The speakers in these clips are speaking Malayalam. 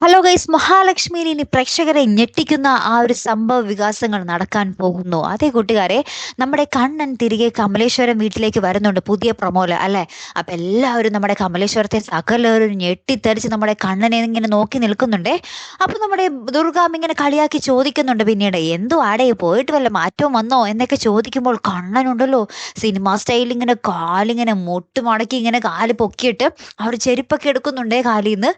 ഹലോ ഗൈസ്, മഹാലക്ഷ്മിയിൽ ഇനി പ്രേക്ഷകരെ ഞെട്ടിക്കുന്ന ആ ഒരു സംഭവ വികാസങ്ങൾ നടക്കാൻ പോകുന്നു. അതേ കൂട്ടുകാരെ, നമ്മുടെ കണ്ണൻ തിരികെ കമലേശ്വരം വീട്ടിലേക്ക് വരുന്നുണ്ട് പുതിയ പ്രൊമോല് അല്ലെ. അപ്പൊ എല്ലാവരും നമ്മുടെ കമലേശ്വരത്തെ സകലവരും ഞെട്ടിത്തെറിച്ച് നമ്മുടെ കണ്ണനെ ഇങ്ങനെ നോക്കി നിൽക്കുന്നുണ്ടേ. അപ്പൊ നമ്മുടെ ദുർഗാമ്മ ഇങ്ങനെ കളിയാക്കി ചോദിക്കുന്നുണ്ട്, പിന്നീട് എന്തോ ആടെ പോയിട്ട് വല്ല മാറ്റവും വന്നോ എന്നൊക്കെ ചോദിക്കുമ്പോൾ കണ്ണനുണ്ടല്ലോ സിനിമ സ്റ്റൈൽ ഇങ്ങനെ കാലിങ്ങനെ മുട്ട് മടക്കി ഇങ്ങനെ കാല് പൊക്കിയിട്ട് അവർ ചെരുപ്പൊക്കെ എടുക്കുന്നുണ്ടേ കാലിന്ന്.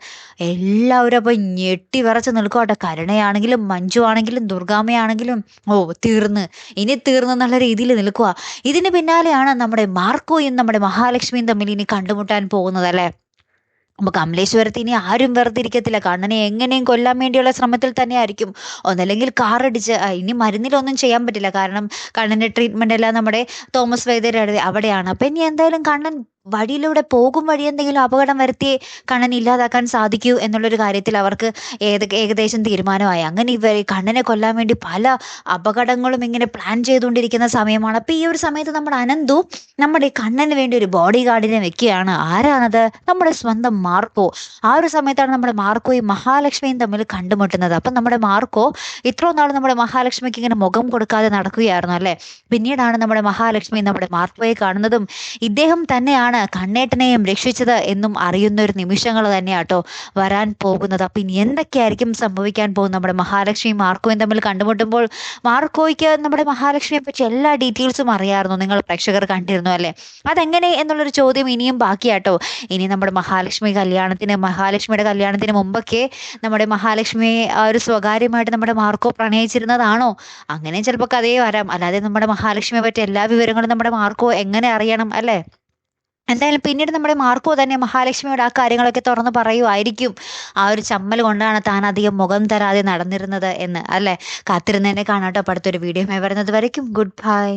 എല്ലാവരും അപ്പൊ ഞെട്ടി വിറച്ച് നിൽക്കോട്ടെ. കരുണയാണെങ്കിലും മഞ്ജു ആണെങ്കിലും ദുർഗാമ്മയാണെങ്കിലും ഓ തീർന്ന്, ഇനി തീർന്നു എന്നുള്ള രീതിയിൽ നിൽക്കുക. ഇതിന് പിന്നാലെയാണ് നമ്മുടെ മാർക്കോയും നമ്മുടെ മഹാലക്ഷ്മിയും തമ്മിൽ ഇനി കണ്ടുമുട്ടാൻ പോകുന്നത് അല്ലെ. അപ്പൊ കമലേശ്വരത്ത് ഇനി ആരും വെറുതെ ഇരിക്കത്തില്ല. കണ്ണനെ എങ്ങനെയും കൊല്ലാൻ വേണ്ടിയുള്ള ശ്രമത്തിൽ തന്നെ ആയിരിക്കും. ഒന്നല്ലെങ്കിൽ കാറടിച്ച് ഇനി മരുന്നിലൊന്നും ചെയ്യാൻ പറ്റില്ല, കാരണം കണ്ണന്റെ ട്രീറ്റ്മെന്റ് എല്ലാം നമ്മുടെ തോമസ് വൈദ്യരുടെ അവിടെയാണ്. അപ്പൊ ഇനി എന്തായാലും കണ്ണൻ വഴിയിലൂടെ പോകും വഴി എന്തെങ്കിലും അപകടം വരുത്തി കണ്ണൻ ഇല്ലാതാക്കാൻ സാധിക്കൂ എന്നുള്ളൊരു കാര്യത്തിൽ അവർക്ക് ഏകദേശം തീരുമാനമായി. അങ്ങനെ ഇവർ കണ്ണനെ കൊല്ലാൻ വേണ്ടി പല അപകടങ്ങളും ഇങ്ങനെ പ്ലാൻ ചെയ്തുകൊണ്ടിരിക്കുന്ന സമയമാണ്. അപ്പൊ ഈ ഒരു സമയത്ത് നമ്മുടെ അനന്തു നമ്മുടെ ഈ കണ്ണന് വേണ്ടി ഒരു ബോഡി ഗാർഡിനെ വെക്കുകയാണ്. ആരാണത്? നമ്മുടെ സ്വന്തം മാർക്കോ. ആ ഒരു സമയത്താണ് നമ്മുടെ മാർക്കോയും മഹാലക്ഷ്മിയും തമ്മിൽ കണ്ടുമുട്ടുന്നത്. അപ്പം നമ്മുടെ മാർക്കോ ഇത്രയും നാൾ നമ്മുടെ മഹാലക്ഷ്മിക്ക് ഇങ്ങനെ മുഖം കൊടുക്കാതെ നടക്കുകയായിരുന്നു അല്ലെ. പിന്നീടാണ് നമ്മുടെ മഹാലക്ഷ്മി നമ്മുടെ മാർക്കോയെ കാണുന്നതും ഇദ്ദേഹം തന്നെയാണ് കണ്ണേട്ടനെയും രക്ഷിച്ചത് എന്നും അറിയുന്ന ഒരു നിമിഷങ്ങൾ തന്നെയാട്ടോ വരാൻ പോകുന്നത്. അപ്പൊ ഇനി എന്തൊക്കെയായിരിക്കും സംഭവിക്കാൻ പോകുന്നത്? നമ്മുടെ മഹാലക്ഷ്മിയും മാർക്കോയും തമ്മിൽ കണ്ടുമുട്ടുമ്പോൾ മാർക്കോയ്ക്ക് നമ്മുടെ മഹാലക്ഷ്മിയെ പറ്റി എല്ലാ ഡീറ്റെയിൽസും അറിയാമായിരുന്നു. നിങ്ങൾ പ്രേക്ഷകർ കണ്ടിരുന്നു അല്ലെ. അതെങ്ങനെ എന്നുള്ളൊരു ചോദ്യം ഇനിയും ബാക്കിയാട്ടോ. ഇനി നമ്മുടെ മഹാലക്ഷ്മിയുടെ കല്യാണത്തിന് മുമ്പൊക്കെ നമ്മുടെ മഹാലക്ഷ്മിയെ ഒരു സ്വകാര്യമായിട്ട് നമ്മുടെ മാർക്കോ പ്രണയിച്ചിരുന്നതാണോ? അങ്ങനെ ചിലപ്പോൾ കഥയെ വരാം. അല്ലാതെ നമ്മുടെ മഹാലക്ഷ്മിയെ പറ്റി എല്ലാ വിവരങ്ങളും നമ്മുടെ മാർക്കോ എങ്ങനെ അറിയണം അല്ലെ. എന്തായാലും പിന്നീട് നമ്മുടെ മാർക്കോ തന്നെ മഹാലക്ഷ്മിയോട് ആ കാര്യങ്ങളൊക്കെ തുറന്ന് പറയുമായിരിക്കും. ആ ഒരു ചമ്മൽ കൊണ്ടാണ് താൻ അധികം മുഖം തരാതെ നടന്നിരുന്നത് എന്ന് അല്ലെ. കാത്തിരുന്നതിനെ കാണാട്ടോ. അടുത്തൊരു വീഡിയോ വരുന്നത് വരയ്ക്കും ഗുഡ് ബൈ.